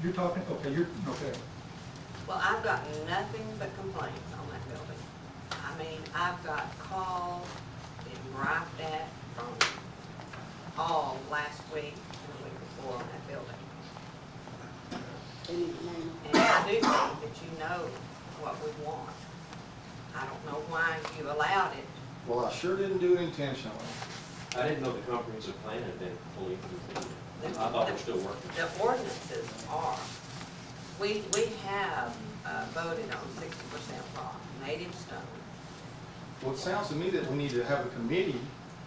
You're talking, okay, okay. Well, I've got nothing but complaints on that building. I mean, I've got calls and griped at from all last week and the week before on that building. And I do think that you know what we want. I don't know why you allowed it. Well, I sure didn't do it intentionally. I didn't know the comprehensive plan had been fully completed. I thought we're still working. The ordinances are, we have voted on 60% rock, native stone. Well, it sounds to me that we need to have a committee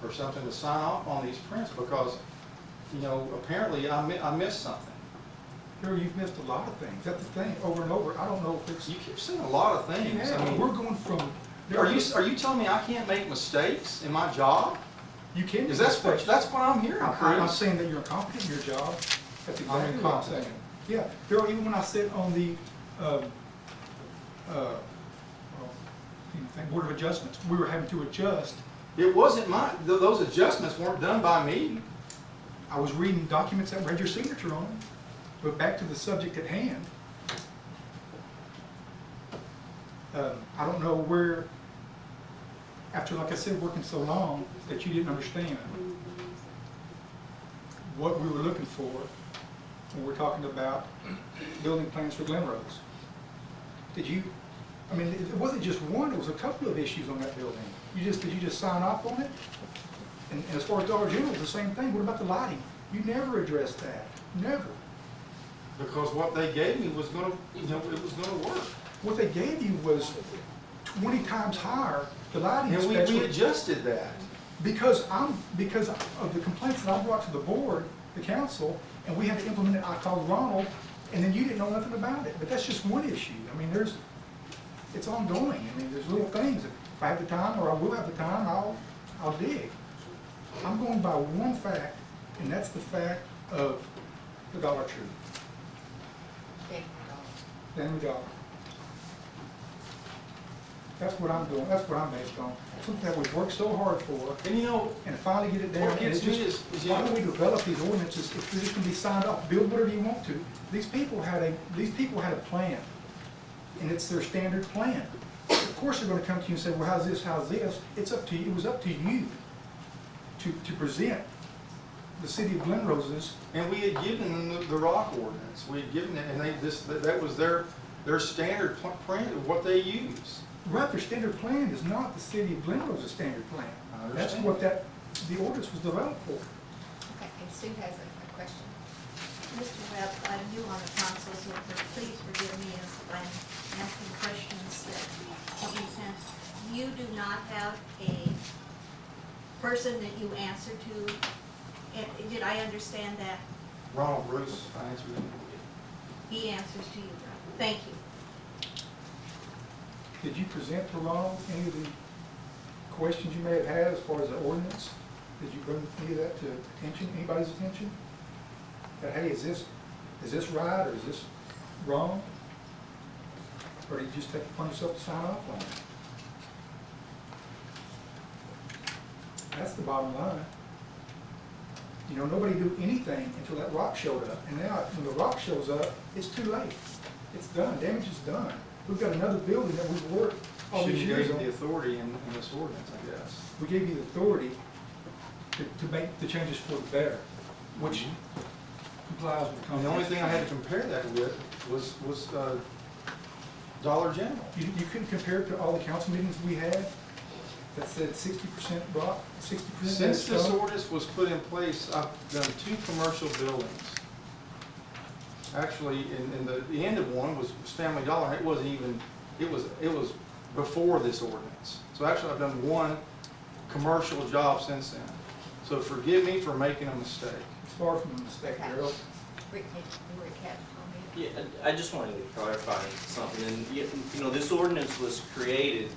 or something to sign off on these prints because, you know, apparently I missed something. Here, you've missed a lot of things. That's the thing, over and over. I don't know if it's. You keep saying a lot of things. Yeah, I mean, we're going from. are you telling me I can't make mistakes in my job? You can. Is that's what I'm hearing, I'm Chris? saying that you're incompetent in your job. That's I'm exactly what I'm saying. incompetent. Yeah, Darrell, even when I sit on the Board of Adjustments, we were having to adjust. It wasn't those adjustments weren't done by me. I was reading documents that had your signature on them. But back to the subject at hand. I don't know where, after, like I said, working so long, that you didn't understand what we were looking for when we're talking about building plans for Glen Rose. Did you, I mean, it wasn't just one, it was a couple of issues on that building. Did you just sign off on it? And as far as Dollar General, the same thing. What about the lighting? You never addressed that, never. Because what they gave me was gonna, you know, it was gonna work. What they gave you was 20 times higher, the lighting And we inspection. adjusted that. Because of the complaints that I brought to the board, the council, and we had to implement it. I called Ronald, and then you didn't know nothing about it. But that's just one issue. I mean, it's ongoing. I mean, there's little things. If I have the time, or I will have the time, I'll dig. I'm going by one fact, and that's the fact of the Dollar Tree. Family Dollar. That's what I'm doing. That's what I'm based on. Something that we've worked so hard for, And you know, and finally get it down. what gets And me it's is, just, you why know, don't we develop these ordinances if they're just going to be signed off? Build whatever you want to. These people had a plan, and it's their standard plan. Of course, they're going to come to you and say, "Well, how's this? How's this?" It's up to you. It was up to you to present the city of Glen Rose's. and we had given them the rock ordinance. We had given it, and that was their standard plan of what they use. Right, their standard plan is not the city of Glen Rose's standard plan. I That's understand. what the ordinance was developed for. Okay, and Sue has a question. Mr. Webb, I'm new on the council, so please forgive me if I'm asking questions that don't make sense. You do not have a person that you answer to, and did I understand that? Ronald Bruce, I answered him. He answers to you, right? Thank you. Did you present to Ronald any of the questions you may have had as far as the ordinance? Did you bring any of that to attention, anybody's attention? That, hey, is this right, or is this wrong? Or did you just take it upon yourself to sign off on it? That's the bottom line. You know, nobody did anything until that rock showed up. And now, when the rock shows up, it's too late. It's done, damage is done. We've got another building that we've worked all these She years gave on. the authority in this ordinance, I guess. We gave you the authority to make the changes for the better, which complies with the And the only thing I had to Constitution. compare that with was Dollar General. You couldn't compare it to all the council meetings we had that said 60% rock, 60%. Since this stone. ordinance was put in place, I've done 2 commercial buildings. Actually, in the end of one was Family Dollar. It wasn't even, it was before this ordinance. So actually, I've done 1 commercial job since then. So forgive me for making a mistake. It's far from a mistake, Darrell. Recap for me. Yeah, I just wanted to clarify something. And you know, this ordinance was created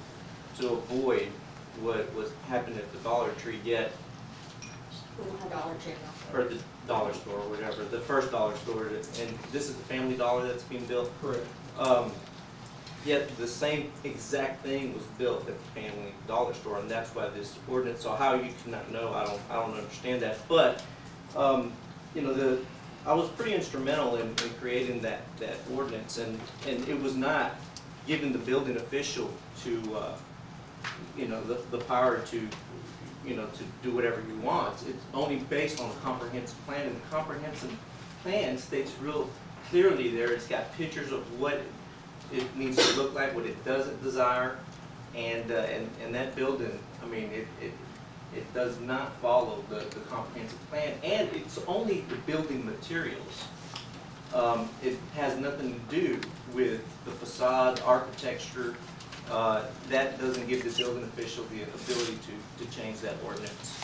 to avoid what happened at the Dollar Tree, yet Dollar General. or the dollar store, or whatever, the first dollar store, and this is the Family Dollar that's being built. Correct. Yet the same exact thing was built at the Family Dollar store, and that's why this ordinance. So how you cannot know, I don't understand that. But you know, I was pretty instrumental in creating that ordinance, and it was not giving the building official to, you know, the power to, you know, to do whatever you want. It's only based on the comprehensive plan, and the comprehensive plan states real clearly there, it's got pictures of what it needs to look like, what it doesn't desire, and that building, I mean, it does not follow the comprehensive plan, and it's only the building materials. It has nothing to do with the facade, architecture. That doesn't give the building official the ability to change that ordinance.